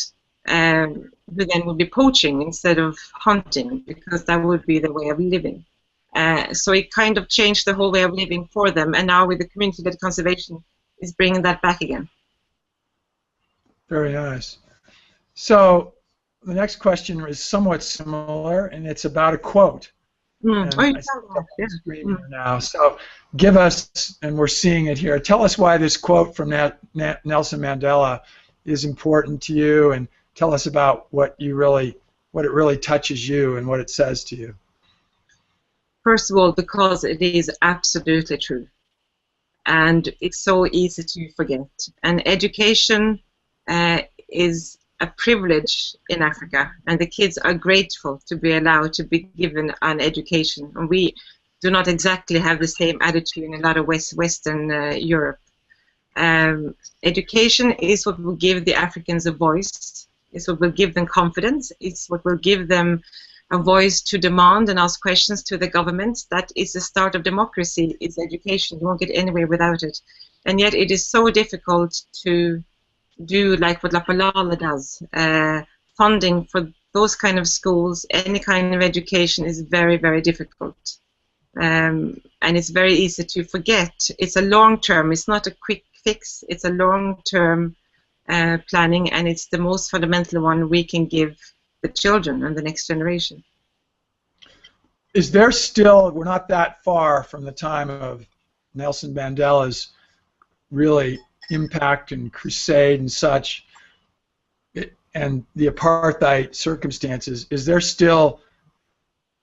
who then would be poaching instead of hunting, because that would be the way of living. So it kind of changed the whole way of living for them, and now with the community-led conservation is bringing that back again. Very nice. So the next question is somewhat similar, and it's about a quote. And I see it on the screen here now. So give us, and we're seeing it here, tell us why this quote from Nelson Mandela is important to you, and tell us about what it really touches you and what it says to you. First of all, because it is absolutely true. And it's so easy to forget. And education is a privilege in Africa, and the kids are grateful to be allowed to be given an education. And we do not exactly have the same attitude in a lot of Western Europe. Education is what will give the Africans a voice. It's what will give them confidence. It's what will give them a voice to demand and ask questions to the government. That is the start of democracy, is education. You won't get anywhere without it. And yet it is so difficult to do like what Lapalala does. Funding for those kind of schools, any kind of education is very, very difficult. And it's very easy to forget. It's a long term, it's not a quick fix, it's a long term planning, and it's the most fundamental one we can give the children and the next generation. Is there still, we're not that far from the time of Nelson Mandela's really impact and crusade and such, and the apartheid circumstances, is there still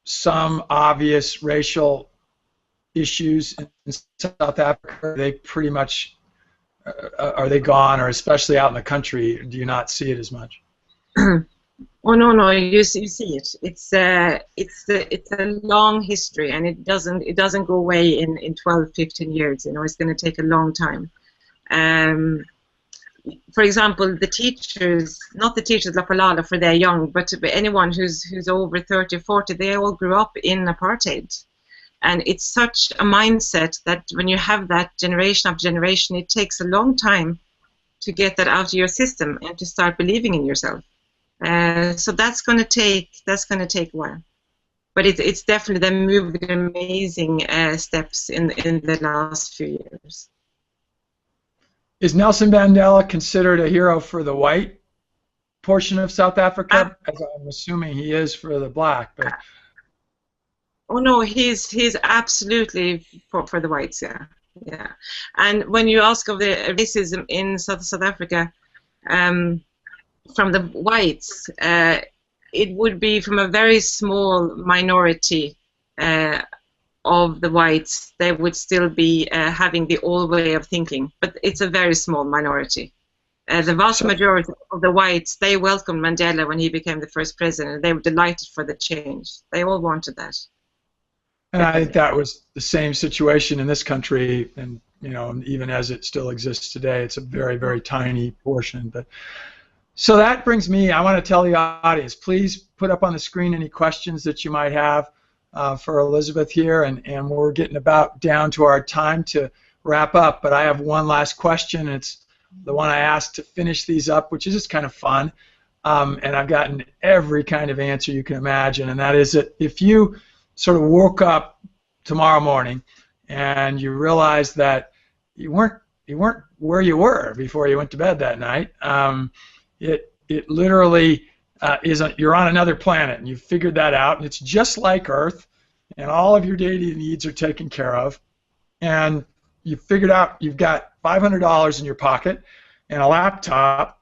some obvious racial issues in South Africa? Are they pretty much, are they gone, or especially out in the country, do you not see it as much? Oh no, you see it. It's a long history, and it doesn't go away in 12, 15 years. You know, it's going to take a long time. For example, the teachers, not the teachers Lapalala for they're young, but anyone who's over 30, 40, they all grew up in apartheid. And it's such a mindset that when you have that generation after generation, it takes a long time to get that out of your system and to start believing in yourself. So that's going to take a while. But it's definitely, they moved amazing steps in the last few years. Is Nelson Mandela considered a hero for the white portion of South Africa? As I'm assuming he is for the black. But oh no, he's absolutely for the whites, yeah. And when you ask of the racism in South Africa, from the whites, it would be from a very small minority of the whites. They would still be having the old way of thinking, but it's a very small minority. The vast majority of the whites, they welcomed Mandela when he became the first president. They were delighted for the change. They all wanted that. And I think that was the same situation in this country, and you know, even as it still exists today, it's a very, very tiny portion. But so that brings me, I want to tell the audience, please put up on the screen any questions that you might have for Elizabeth here, and we're getting about down to our time to wrap up. But I have one last question. It's the one I asked to finish these up, which is just kind of fun, and I've gotten every kind of answer you can imagine, and that is that if you sort of woke up tomorrow morning and you realized that you weren't where you were before you went to bed that night, it literally you're on another planet, and you've figured that out, and it's just like Earth. and all of your data needs are taken care of, and you figured out you've got $500 in your pocket and a laptop,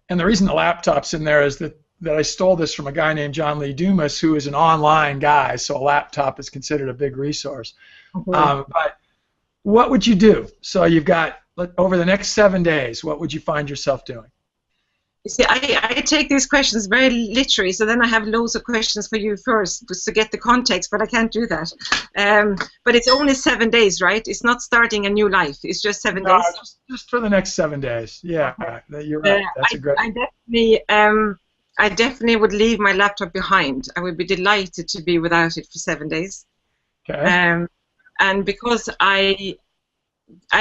and the reason the laptop's in there is that I stole this from a guy named John Lee Dumas, who is an online guy, so a laptop is considered a big resource. But what would you do? So you've got, over the next 7 days, what would you find yourself doing? You see, I take these questions very literally, so then I have loads of questions for you first just to get the context, but I can't do that. But it's only 7 days, right? It's not starting a new life. It's just 7 days. Just for the next 7 days. Yeah, you're right. That's a great. I definitely would leave my laptop behind. I would be delighted to be without it for 7 days. Okay. And because I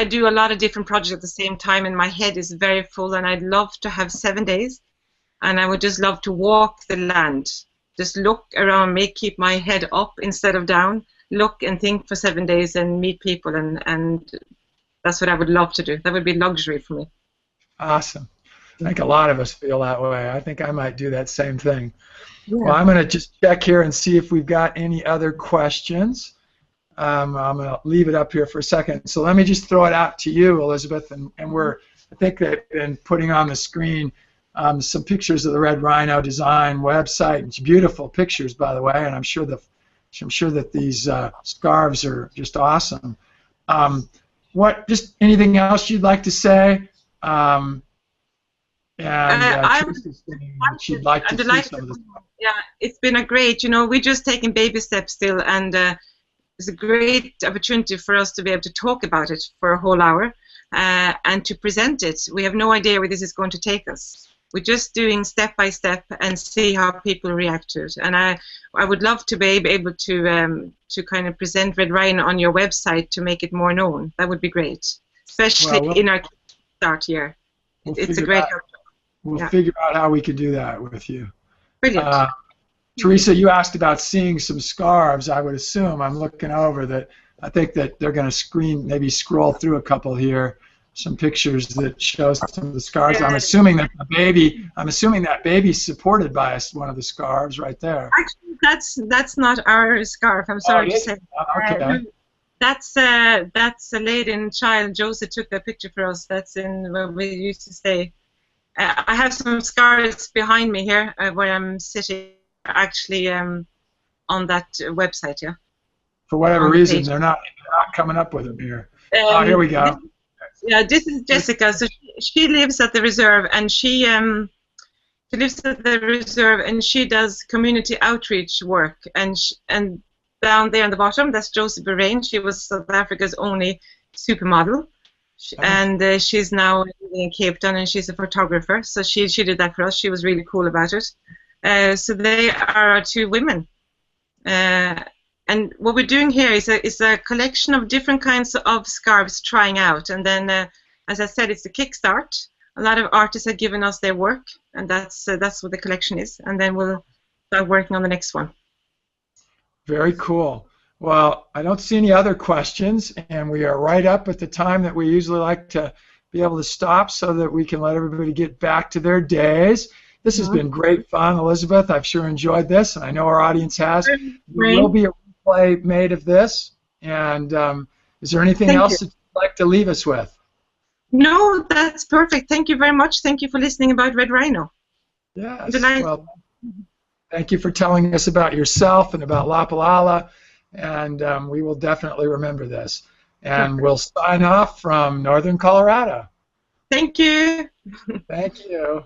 do a lot of different projects at the same time, and my head is very full, and I'd love to have 7 days, and I would just love to walk the land, just look around me, keep my head up instead of down, look and think for 7 days and meet people, and that's what I would love to do. That would be luxury for me. Awesome. I think a lot of us feel that way. I think I might do that same thing. Yeah. Well, I'm going to just check here and see if we've got any other questions. I'm going to leave it up here for a second. So let me just throw it out to you, Elizabeth, and I think they've been putting on the screen some pictures of the Red Rhino Design website. It's beautiful pictures, by the way, and I'm sure that these scarves are just awesome. Just anything else you'd like to say? She'd like to see some of this. Yeah, it's been a great. We're just taking baby steps still, and it's a great opportunity for us to be able to talk about it for a whole hour and to present it. We have no idea where this is going to take us. We're just doing step by step and see how people react to it. And I would love to be able to kind of present Red Rhino on your website to make it more known. That would be great, especially in our start year. It's a great help. We'll figure out how we can do that with you. Brilliant. Teresa, you asked about seeing some scarves. I would assume, I'm looking over, that I think that they're going to maybe scroll through a couple here, some pictures that show some of the scarves. I'm assuming that baby's supported by one of the scarves right there. Actually, that's not our scarf. I'm sorry to say. Okay. That's a lady and child. Joseph took that picture for us. That's in where we used to stay. I have some scarves behind me here where I'm sitting, actually on that website. Yeah. For whatever reason, they're not coming up with them here. Here we go. This is Jessica. So she lives at the reserve, and she does community outreach work, and down there on the bottom, that's Josie Berain. She was South Africa's only supermodel, and she's now living in Cape Town, and she's a photographer. So she did that for us. She was really cool about it. So they are our two women. And what we're doing here is a collection of different kinds of scarves trying out. And then, as I said, it's a kickstart. A lot of artists have given us their work, and that's what the collection is. And then we'll start working on the next one. Very cool. Well, I don't see any other questions, and we are right up at the time that we usually like to be able to stop so that we can let everybody get back to their days. This has been great fun, Elizabeth. I've sure enjoyed this, and I know our audience has. There will be a replay made of this. And is there anything else that you'd like to leave us with? No, that's perfect. Thank you very much. Thank you for listening about Red Rhino. Yes. Well, thank you for telling us about yourself and about Lapalala, and we will definitely remember this. And we'll sign off from Northern Colorado. Thank you. Thank you.